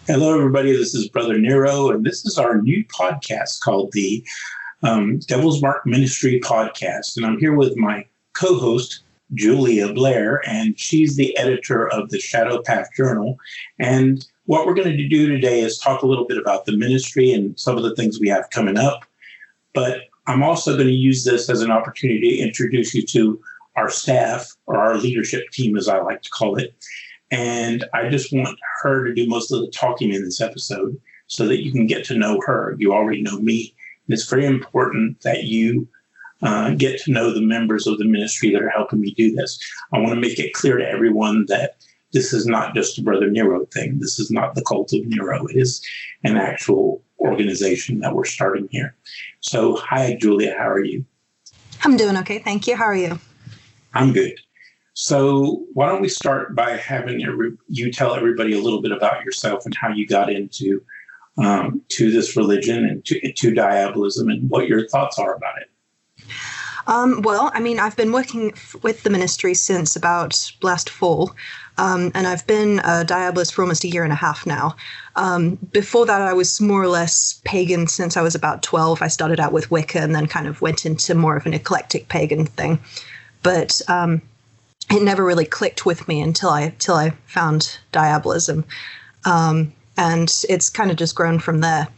Hello, everybody. This is Brother Nero, and this is our new podcast called the Devil's Mark Ministry Podcast. And I'm here with my co-host, Julia Blair, and she's the editor of the Shadow Path Journal. And what we're going to do today is talk a little bit about the ministry and some of the things we have coming up. But I'm also going to use this as an opportunity to introduce you to our staff, or our leadership team, as I like to call it. And I just want her to do most of the talking in this episode so that you can get to know her. You already know me. And it's very important that you get to know the members of the ministry that are helping me do this. I want to make it clear to everyone that this is not just a Brother Nero thing. This is not the cult of Nero. It is an actual organization that we're starting here. So, hi, Julia. How are you? I'm doing okay. Thank you. How are you? I'm good. So why don't we start by having you tell everybody a little bit about yourself and how you got into to this religion and to diabolism and what your thoughts are about it. Well, I've been working with the ministry since about last fall, and I've been a diabolist for almost a year and a half now. Before that, I was more or less pagan since I was about 12. I started out with Wicca and then kind of went into more of an eclectic pagan thing. But it never really clicked with me until I found diabolism. And it's kind of just grown from there.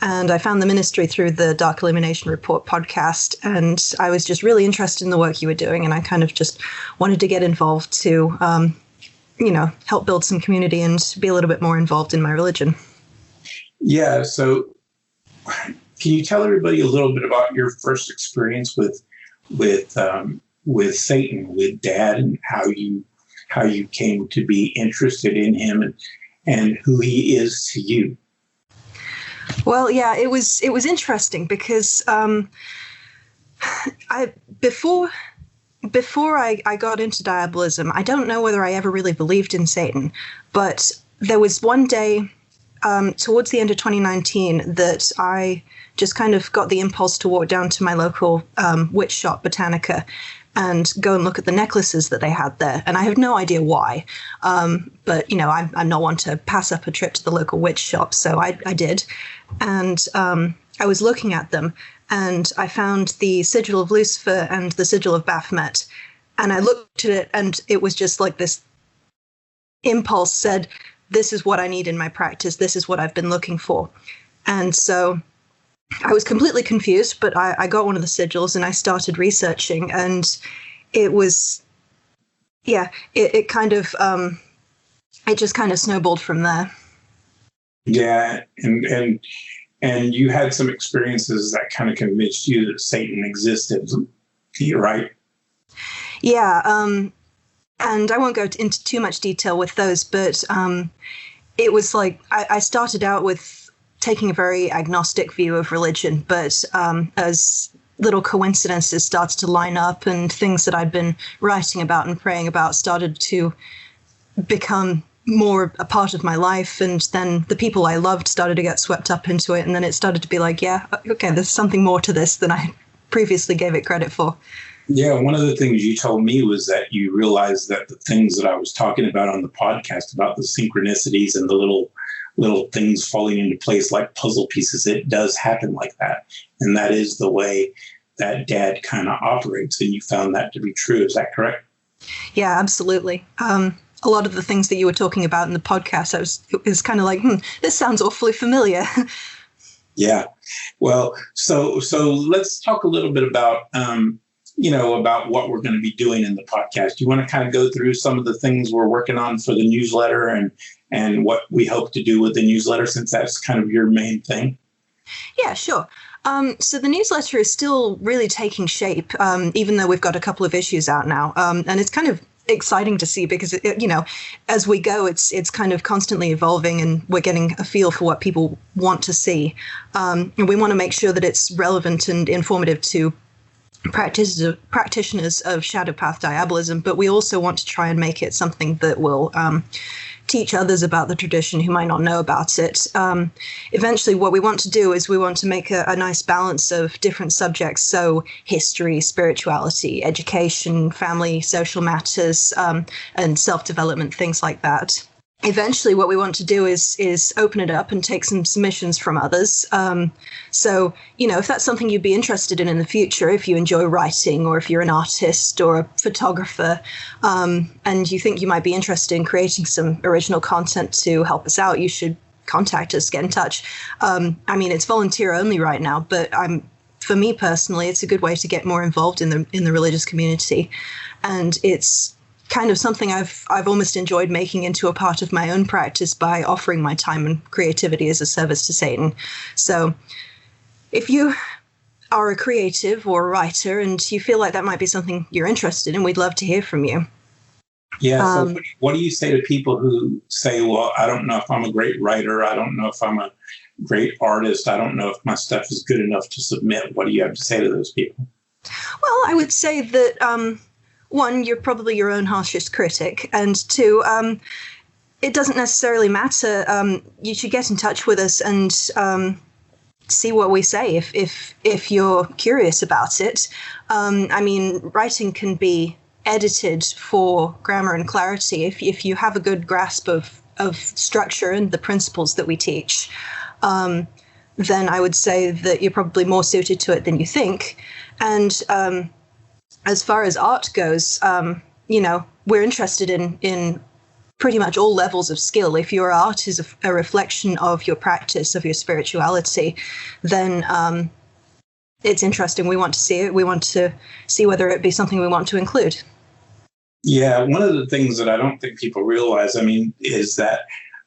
And I found the ministry through the Dark Illumination Report podcast. And I was just really interested in the work you were doing. And I kind of just wanted to get involved to, help build some community and be a little bit more involved in my religion. Yeah. So can you tell everybody a little bit about your first experience with Satan, with Dad, and how you came to be interested in him and who he is to you? Well, yeah, it was interesting because before I got into diabolism, I don't know whether I ever really believed in Satan, but there was one day towards the end of 2019 that I just kind of got the impulse to walk down to my local witch shop, Botanica, and go and look at the necklaces that they had there. And I have no idea why. But, I'm not one to pass up a trip to the local witch shop. So I did. And I was looking at them and I found the sigil of Lucifer and the sigil of Baphomet. And I looked at it and it was just like this impulse said, this is what I need in my practice. This is what I've been looking for. And so I was completely confused, but I got one of the sigils and I started researching, and it was, it kind of, it just kind of snowballed from there. Yeah, and you had some experiences that kind of convinced you that Satan existed, right? Yeah, and I won't go into too much detail with those, but it was like I started out with taking a very agnostic view of religion, but as little coincidences started to line up and things that I'd been writing about and praying about started to become more a part of my life, and then the people I loved started to get swept up into it, and then it started to be like, yeah, okay, there's something more to this than I previously gave it credit for. Yeah, one of the things you told me was that you realized that the things that I was talking about on the podcast about the synchronicities and the little things falling into place like puzzle pieces, it does happen like that. And that is the way that Dad kind of operates. And you found that to be true. Is that correct? Yeah, absolutely. A lot of the things that you were talking about in the podcast, it was kind of like, this sounds awfully familiar. Yeah. Well, so let's talk a little bit about, about what we're going to be doing in the podcast. You want to kind of go through some of the things we're working on for the newsletter and what we hope to do with the newsletter, since that's kind of your main thing? Yeah, sure. So the newsletter is still really taking shape, even though we've got a couple of issues out now. And it's kind of exciting to see because, as we go, it's kind of constantly evolving and we're getting a feel for what people want to see. And we want to make sure that it's relevant and informative to practitioners of Shadow Path diabolism, but we also want to try and make it something that will teach others about the tradition who might not know about it. Eventually, what we want to do is we want to make a nice balance of different subjects, so history, spirituality, education, family, social matters, and self-development, things like that. eventually what we want to do is open it up and take some submissions from others. So, if that's something you'd be interested in the future, if you enjoy writing or if you're an artist or a photographer, and you think you might be interested in creating some original content to help us out, you should contact us, get in touch. It's volunteer only right now, but for me personally, it's a good way to get more involved in the religious community. And it's kind of something I've almost enjoyed making into a part of my own practice by offering my time and creativity as a service to Satan. So if you are a creative or a writer and you feel like that might be something you're interested in, we'd love to hear from you. Yeah. So what do you say to people who say, well, I don't know if I'm a great writer. I don't know if I'm a great artist. I don't know if my stuff is good enough to submit. What do you have to say to those people? Well, I would say that, one, you're probably your own harshest critic, and two, it doesn't necessarily matter. You should get in touch with us and see what we say if you're curious about it. Writing can be edited for grammar and clarity if you have a good grasp of structure and the principles that we teach. Then I would say that you're probably more suited to it than you think. And as far as art goes, we're interested in pretty much all levels of skill. If your art is a reflection of your practice, of your spirituality, then it's interesting. We want to see it. We want to see whether it be something we want to include. Yeah, one of the things that I don't think people realize, is that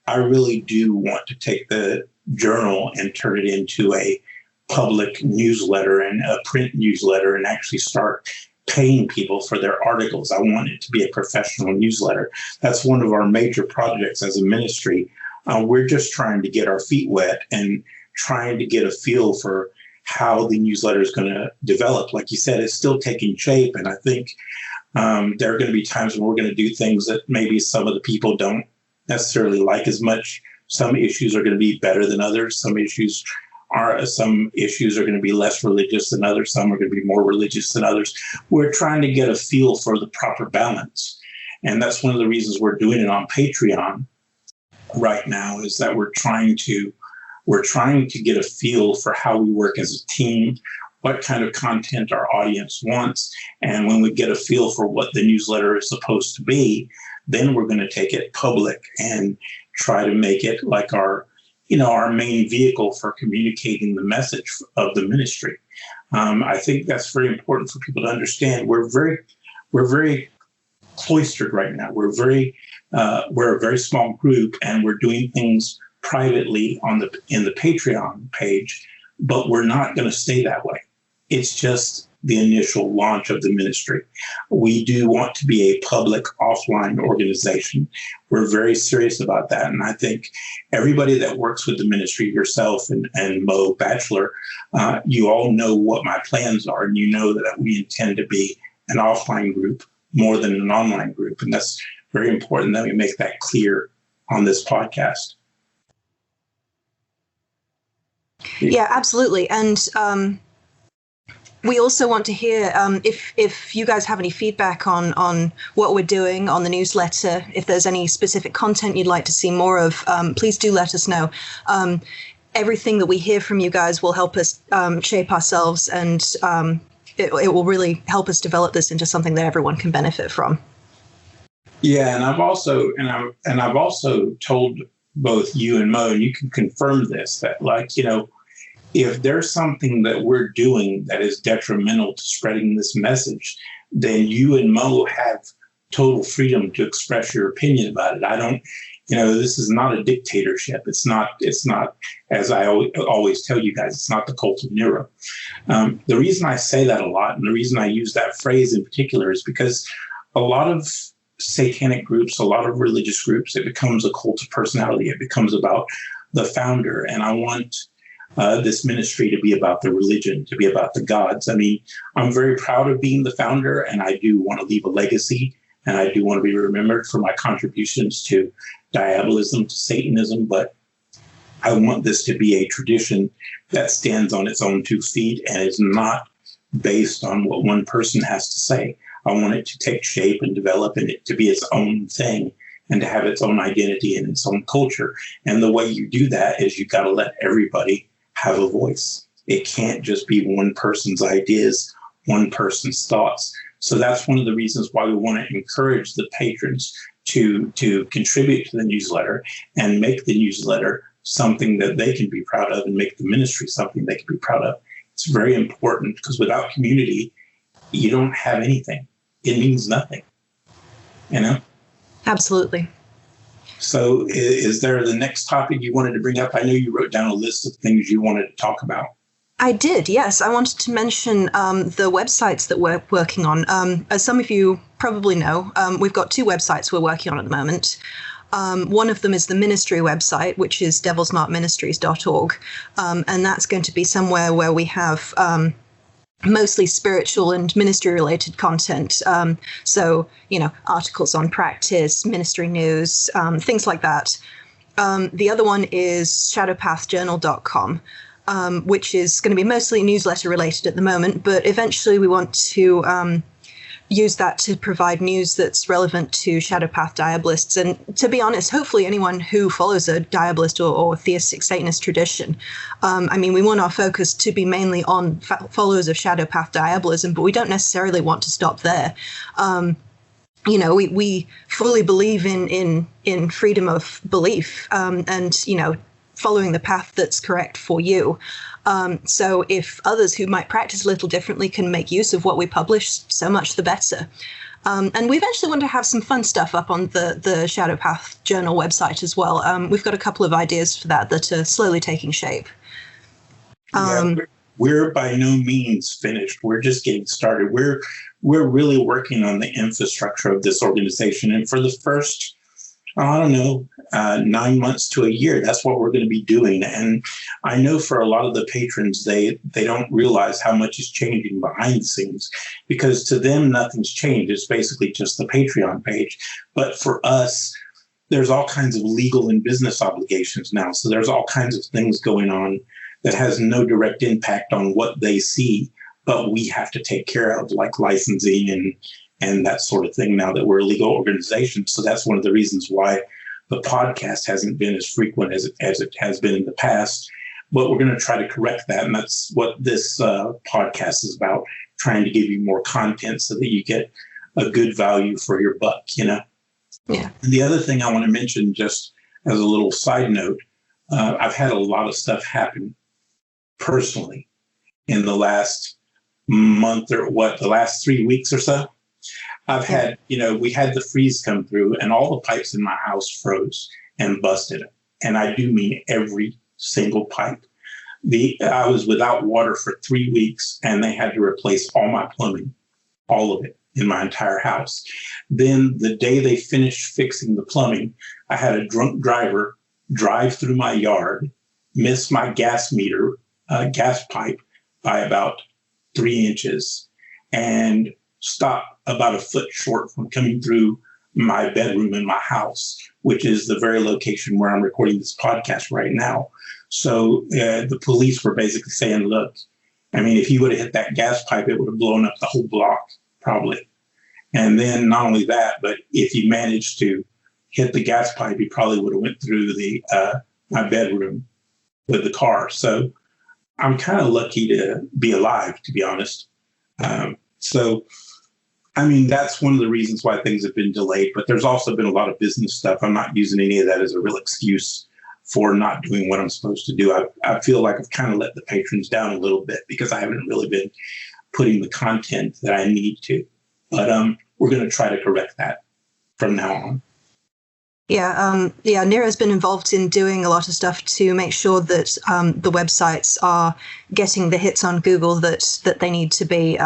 I really do want to take the journal and turn it into a public newsletter and a print newsletter and actually start paying people for their articles. I want it to be a professional newsletter. That's one of our major projects as a ministry. We're just trying to get our feet wet and trying to get a feel for how the newsletter is going to develop. Like you said, it's still taking shape. And I think there are going to be times when we're going to do things that maybe some of the people don't necessarily like as much. Some issues are going to be better than others. Some issues are going to be less religious than others. Some are going to be more religious than others. We're trying to get a feel for the proper balance. And that's one of the reasons we're doing it on Patreon right now, is that we're trying to get a feel for how we work as a team, what kind of content our audience wants. And when we get a feel for what the newsletter is supposed to be, then we're going to take it public and try to make it like our main vehicle for communicating the message of the ministry. I think that's very important for people to understand. We're very cloistered right now. We're a very small group, and we're doing things privately in the Patreon page, but we're not going to stay that way. It's just the initial launch of the ministry. We do want to be a public offline organization. We're very serious about that. And I think everybody that works with the ministry, yourself and Mo Batchelor, you all know what my plans are, and you know that we intend to be an offline group more than an online group. And that's very important that we make that clear on this podcast. Yeah, absolutely. And we also want to hear if you guys have any feedback on what we're doing on the newsletter. If there's any specific content you'd like to see more of, please do let us know. Everything that we hear from you guys will help us shape ourselves, and it will really help us develop this into something that everyone can benefit from. Yeah, and I've also told both you and Mo, and you can confirm this, that if there's something that we're doing that is detrimental to spreading this message, then you and Mo have total freedom to express your opinion about it. I don't, this is not a dictatorship. It's not, as I always tell you guys, it's not the cult of Nero. The reason I say that a lot, and the reason I use that phrase in particular, is because a lot of satanic groups, a lot of religious groups, it becomes a cult of personality. It becomes about the founder. And I want this ministry to be about the religion, to be about the gods. I'm very proud of being the founder, and I do want to leave a legacy, and I do want to be remembered for my contributions to diabolism, to Satanism, but I want this to be a tradition that stands on its own 2 feet and is not based on what one person has to say. I want it to take shape and develop, and it to be its own thing and to have its own identity and its own culture. And the way you do that is you've got to let everybody have a voice. It can't just be one person's ideas, one person's thoughts. So that's one of the reasons why we want to encourage the patrons to contribute to the newsletter and make the newsletter something that they can be proud of and make the ministry something they can be proud of. It's very important because without community, you don't have anything. It means nothing, you know? Absolutely. So is there the next topic you wanted to bring up? I know you wrote down a list of things you wanted to talk about. I did, yes. I wanted to mention the websites that we're working on. As some of you probably know, we've got two websites we're working on at the moment. One of them is the ministry website, which is devilsmarkministries.org. And that's going to be somewhere where we have mostly spiritual and ministry related content. So, articles on practice, ministry news, things like that. The other one is shadowpathjournal.com. Which is going to be mostly newsletter related at the moment, but eventually we want to use that to provide news that's relevant to Shadow Path Diabolists. And to be honest, hopefully anyone who follows a Diabolist or theistic Satanist tradition. We want our focus to be mainly on followers of Shadow Path Diabolism, but we don't necessarily want to stop there. We fully believe in freedom of belief and following the path that's correct for you. So if others who might practice a little differently can make use of what we publish, so much the better. And we eventually want to have some fun stuff up on the Shadow Path Journal website as well. We've got a couple of ideas for that are slowly taking shape. We're by no means finished. We're just getting started. We're really working on the infrastructure of this organization. And for the first 9 months to a year, that's what we're going to be doing. And I know for a lot of the patrons, they don't realize how much is changing behind the scenes, because to them, nothing's changed. It's basically just the Patreon page. But for us, there's all kinds of legal and business obligations now. So there's all kinds of things going on that has no direct impact on what they see, but we have to take care of, like licensing and that sort of thing now that we're a legal organization. So that's one of the reasons why the podcast hasn't been as frequent as it has been in the past. But we're going to try to correct that. And that's what this podcast is about, trying to give you more content so that you get a good value for your buck, Yeah. And the other thing I want to mention, just as a little side note, I've had a lot of stuff happen personally in the last month or the last 3 weeks or so. I've had, we had the freeze come through and all the pipes in my house froze and busted. And I do mean every single pipe. I was without water for 3 weeks and they had to replace all my plumbing, all of it in my entire house. Then the day they finished fixing the plumbing, I had a drunk driver drive through my yard, miss my gas pipe by about 3 inches, and stop about a foot short from coming through my bedroom in my house, which is the very location where I'm recording this podcast right now. So the police were basically saying, look, if you would have hit that gas pipe, it would have blown up the whole block, probably. And then not only that, but if you managed to hit the gas pipe, you probably would have went through my bedroom with the car. So I'm kind of lucky to be alive, to be honest. That's one of the reasons why things have been delayed, but there's also been a lot of business stuff. I'm not using any of that as a real excuse for not doing what I'm supposed to do. I feel like I've kind of let the patrons down a little bit because I haven't really been putting the content that I need to. But we're going to try to correct that from now on. Nero's been involved in doing a lot of stuff to make sure that the websites are getting the hits on Google that they need to be,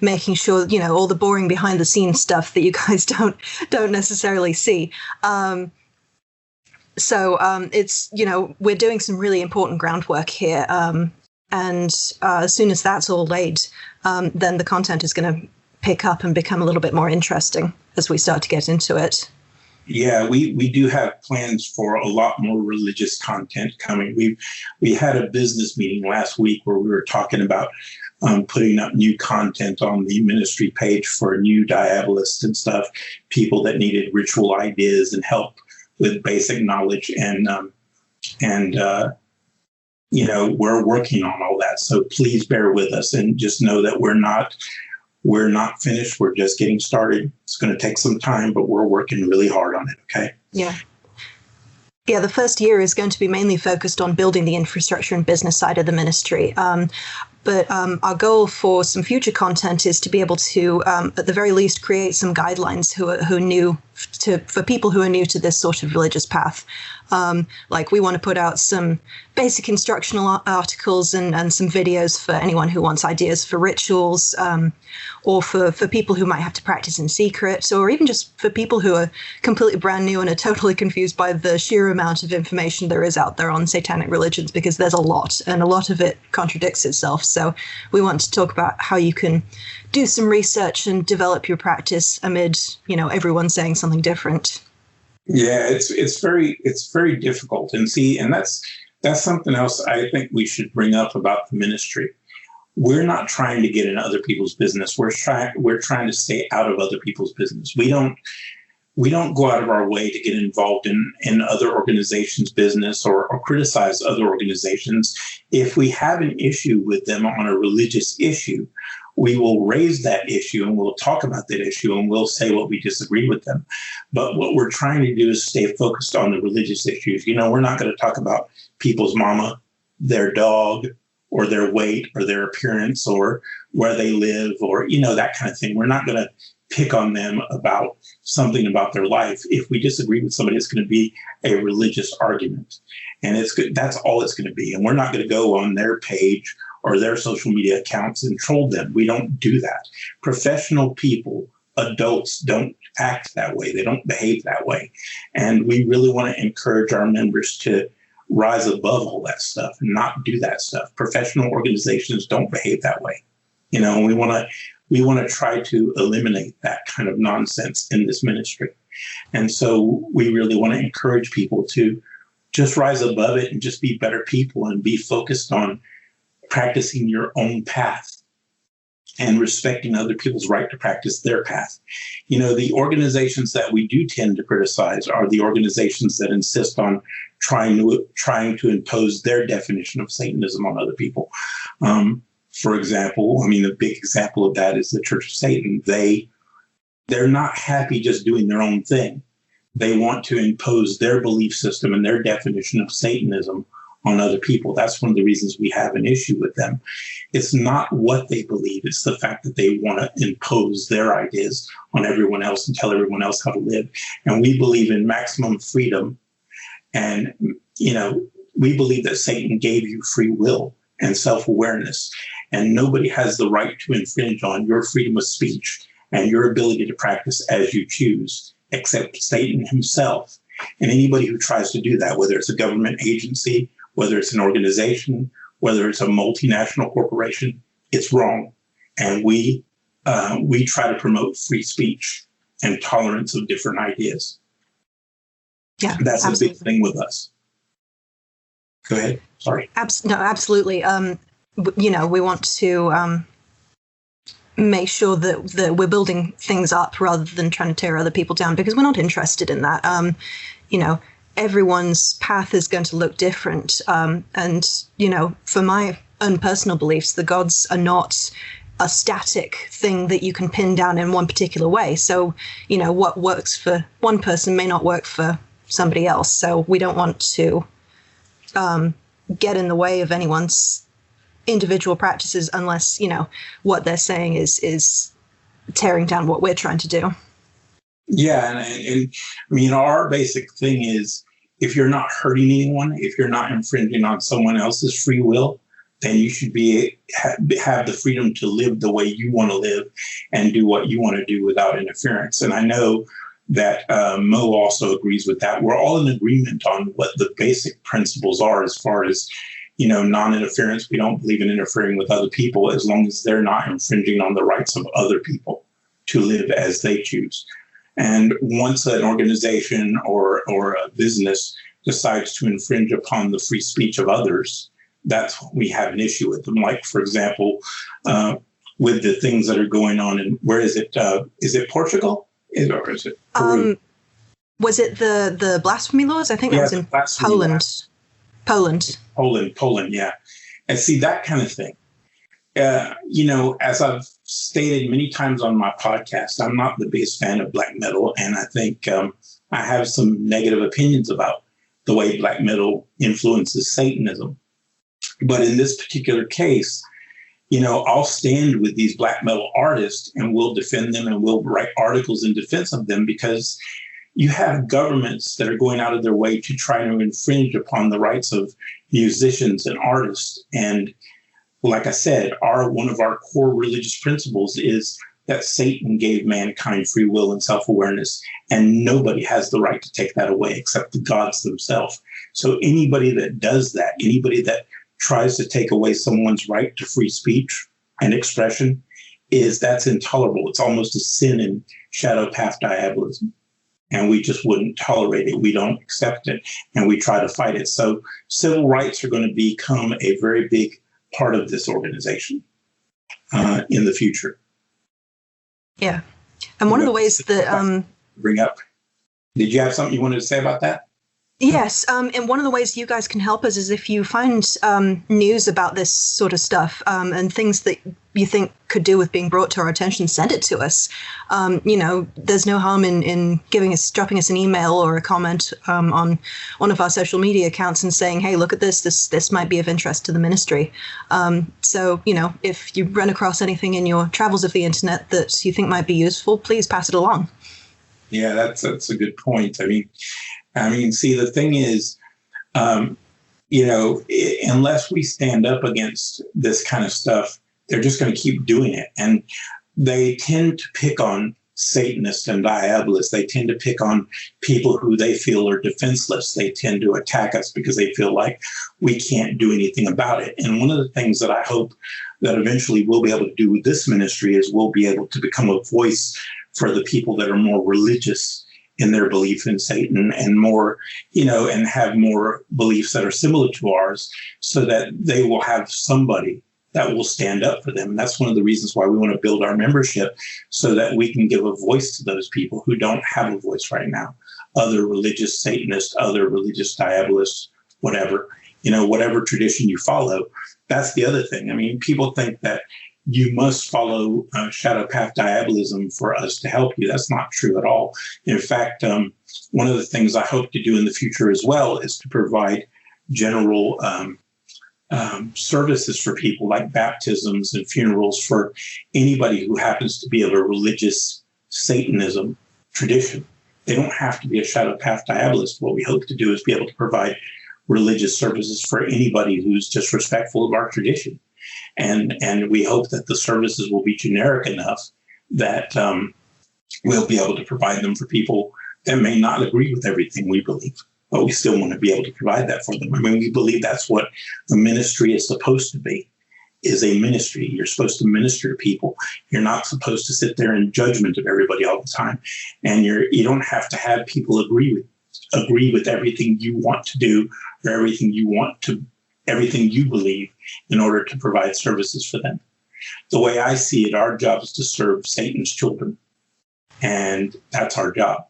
making sure, all the boring behind the scenes stuff that you guys don't necessarily see. It's, we're doing some really important groundwork here. And as soon as that's all laid, then the content is going to pick up and become a little bit more interesting as we start to get into it. Yeah, we do have plans for a lot more religious content coming. We had a business meeting last week where we were talking about putting up new content on the ministry page for new diabolists and stuff, people that needed ritual ideas and help with basic knowledge, and we're working on all that. So please bear with us and just know that we're not finished. We're just getting started. It's going to take some time, but we're working really hard on it. Okay. Yeah. Yeah, the first year is going to be mainly focused on building the infrastructure and business side of the ministry. But our goal for some future content is to be able to, at the very least, create some guidelines for people who are new to this sort of religious path. Like we want to put out some basic instructional articles and some videos for anyone who wants ideas for rituals, or for people who might have to practice in secret, or even just for people who are completely brand new and are totally confused by the sheer amount of information there is out there on satanic religions, because there's a lot, and a lot of it contradicts itself. So we want to talk about how you can do some research and develop your practice amid, everyone saying something different. Yeah, it's very difficult, and that's something else I think we should bring up about the ministry. We're not trying to get in other people's business. We're trying to stay out of other people's business. We don't go out of our way to get involved in other organizations' business or criticize other organizations. If we have an issue with them on a religious issue, we will raise that issue and we'll talk about that issue and we'll say what we disagree with them. But what we're trying to do is stay focused on the religious issues. We're not going to talk about people's mama, their dog, or their weight, or their appearance, or where they live, or, that kind of thing. We're not going to pick on them about something about their life. If we disagree with somebody, it's going to be a religious argument. And that's all it's going to be. And we're not going to go on their page or their social media accounts and troll them. We don't do that. Professional people, adults, don't act that way. They don't behave that way. And we really want to encourage our members to rise above all that stuff and not do that stuff. Professional organizations don't behave that way. And we want to try to eliminate that kind of nonsense in this ministry. And so we really want to encourage people to just rise above it and just be better people and be focused on practicing your own path and respecting other people's right to practice their path. The organizations that we do tend to criticize are the organizations that insist on trying to impose their definition of Satanism on other people. For example, the big example of that is the Church of Satan. They're not happy just doing their own thing. They want to impose their belief system and their definition of Satanism on other people. That's one of the reasons we have an issue with them. It's not what they believe. It's the fact that they want to impose their ideas on everyone else and tell everyone else how to live. And we believe in maximum freedom. And, we believe that Satan gave you free will and self-awareness. And nobody has the right to infringe on your freedom of speech and your ability to practice as you choose, except Satan himself. And anybody who tries to do that, whether it's a government agency, whether it's an organization, whether it's a multinational corporation, it's wrong. And we try to promote free speech and tolerance of different ideas. Yeah, that's absolutely. a big thing with us. Go ahead. Sorry. No, absolutely. We want to make sure that we're building things up rather than trying to tear other people down, because we're not interested in that. Everyone's path is going to look different. For my own personal beliefs, the gods are not a static thing that you can pin down in one particular way. So, what works for one person may not work for somebody else. So we don't want to get in the way of anyone's individual practices unless, what they're saying is tearing down what we're trying to do. Yeah. And our basic thing is, if you're not hurting anyone, if you're not infringing on someone else's free will, then you should have the freedom to live the way you want to live and do what you want to do without interference. And I know that Mo also agrees with that. We're all in agreement on what the basic principles are as far as, non-interference. We don't believe in interfering with other people as long as they're not infringing on the rights of other people to live as they choose. And once an organization or a business decides to infringe upon the free speech of others, that's when we have an issue with them. Like, for example, with the things that are going on in, where is it? Is it Portugal? Or is it Peru? Was it the blasphemy laws? I think that was in Poland. Poland, yeah. And see, that kind of thing. As I've stated many times on my podcast, I'm not the biggest fan of black metal, and I think I have some negative opinions about the way black metal influences Satanism. But in this particular case, I'll stand with these black metal artists and we'll defend them and we'll write articles in defense of them, because you have governments that are going out of their way to try to infringe upon the rights of musicians and artists. And like I said, one of our core religious principles is that Satan gave mankind free will and self-awareness, and nobody has the right to take that away except the gods themselves. So anybody that does that, anybody that tries to take away someone's right to free speech and expression, that's intolerable. It's almost a sin in shadow path diabolism. And we just wouldn't tolerate it. We don't accept it, and we try to fight it. So civil rights are going to become a very big part of this organization in the future. Yeah. And one of the ways that... bring up. Did you have something you wanted to say about that? Yes, and one of the ways you guys can help us is if you find news about this sort of stuff and things that you think could do with being brought to our attention, send it to us. There's no harm in dropping us an email or a comment on one of our social media accounts and saying, hey, look at this might be of interest to the ministry. So, if you run across anything in your travels of the internet that you think might be useful, please pass it along. Yeah, that's a good point. I mean, see, the thing is, unless we stand up against this kind of stuff, they're just going to keep doing it. And they tend to pick on Satanists and diabolists. They tend to pick on people who they feel are defenseless. They tend to attack us because they feel like we can't do anything about it. And one of the things that I hope that eventually we'll be able to do with this ministry is we'll be able to become a voice for the people that are more religious in their belief in Satan and more, and have more beliefs that are similar to ours, so that they will have somebody that will stand up for them. And that's one of the reasons why we want to build our membership, so that we can give a voice to those people who don't have a voice right now. Other religious Satanists, other religious diabolists, whatever, whatever tradition you follow. That's the other thing. I mean, people think that you must follow shadow path diabolism for us to help you. That's not true at all. In fact, one of the things I hope to do in the future as well is to provide general services for people, like baptisms and funerals, for anybody who happens to be of a religious Satanism tradition. They don't have to be a shadow path diabolist. What we hope to do is be able to provide religious services for anybody who's just respectful of our tradition. And we hope that the services will be generic enough that we'll be able to provide them for people that may not agree with everything we believe, but we still want to be able to provide that for them. I mean, we believe that's what the ministry is supposed to be, is a ministry. You're supposed to minister to people. You're not supposed to sit there in judgment of everybody all the time. And you don't have to have people agree with everything you want to do or everything you believe in order to provide services for them. The way I see it, our job is to serve Satan's children. And that's our job.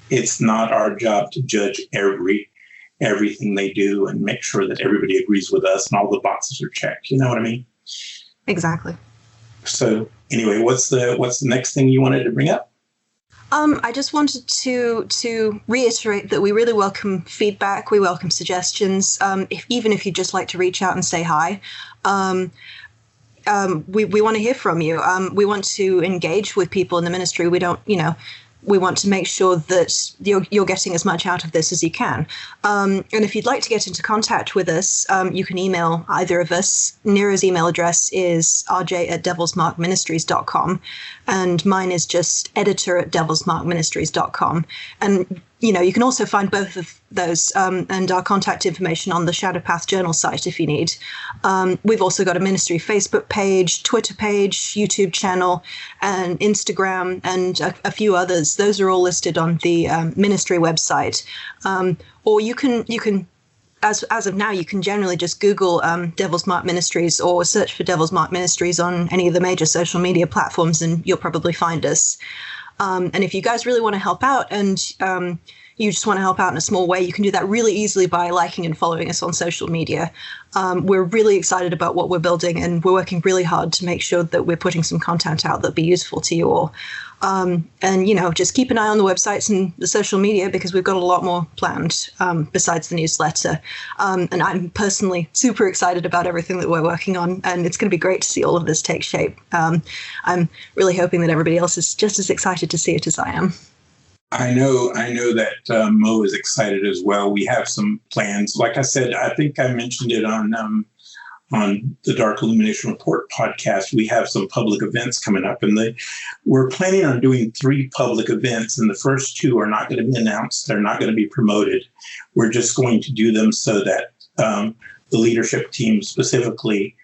It's not our job to judge everything they do and make sure that everybody agrees with us and all the boxes are checked. You know what I mean? Exactly. So anyway, what's the next thing you wanted to bring up? I just wanted to reiterate that we really welcome feedback. We welcome suggestions. Even if you'd just like to reach out and say hi, we want to hear from you. We want to engage with people in the ministry. We don't, we want to make sure that you're getting as much out of this as you can. And if you'd like to get into contact with us, you can email either of us. Nero's email address is rj@devilsmarkministries.com, and mine is just editor@devilsmarkministries.com. And you can also find both of those and our contact information on the Shadow Path Journal site if you need. We've also got a ministry Facebook page, Twitter page, YouTube channel, and Instagram, and a few others. Those are all listed on the ministry website. Or you can, as of now, you can generally just Google Devil's Mark Ministries or search for Devil's Mark Ministries on any of the major social media platforms, and you'll probably find us. And if you guys really want to help out and you just want to help out in a small way, you can do that really easily by liking and following us on social media. We're really excited about what we're building, and we're working really hard to make sure that we're putting some content out that'll be useful to you all. And, just keep an eye on the websites and the social media, because we've got a lot more planned besides the newsletter. And I'm personally super excited about everything that we're working on, and it's going to be great to see all of this take shape. I'm really hoping that everybody else is just as excited to see it as I am. I know that Mo is excited as well. We have some plans. Like I said, I think I mentioned it on the Dark Illumination Report podcast. We have some public events coming up, and we're planning on doing 3 public events, and the first 2 are not going to be announced. They're not going to be promoted. We're just going to do them so that the leadership team, specifically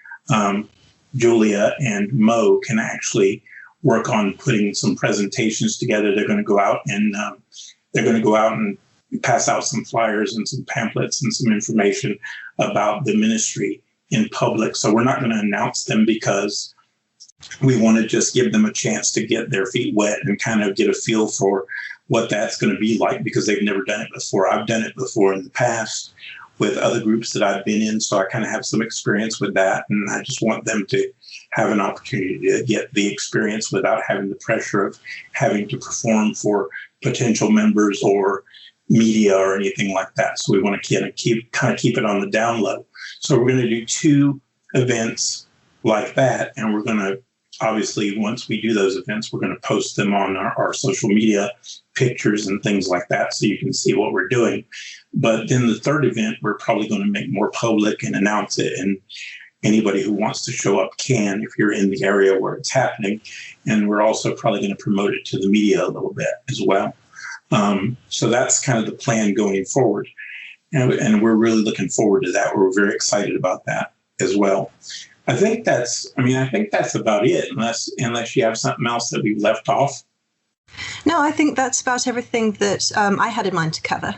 Julia and Mo, can actually work on putting some presentations together. They're going to go out and pass out some flyers and some pamphlets and some information about the ministry in public. So we're not going to announce them, because we want to just give them a chance to get their feet wet and kind of get a feel for what that's going to be like, because they've never done it before. I've done it before in the past with other groups that I've been in, so I kind of have some experience with that, and I just want them to have an opportunity to get the experience without having the pressure of having to perform for potential members or media or anything like that. So we want to keep it on the down low. So we're going to do 2 events like that, and we're going to, obviously, once we do those events, we're going to post them on our social media pictures and things like that, so you can see what we're doing. But then the 3rd event, we're probably going to make more public and announce it, and anybody who wants to show up can, if you're in the area where it's happening. And we're also probably going to promote it to the media a little bit as well. So that's kind of the plan going forward. And we're really looking forward to that. We're very excited about that as well. I think that's about it, unless you have something else that we've left off. No, I think that's about everything that I had in mind to cover.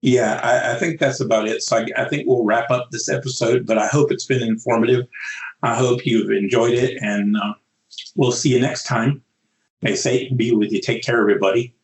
Yeah, I think that's about it. So I think we'll wrap up this episode, but I hope it's been informative. I hope you've enjoyed it, and we'll see you next time. May Satan be with you. Take care, everybody.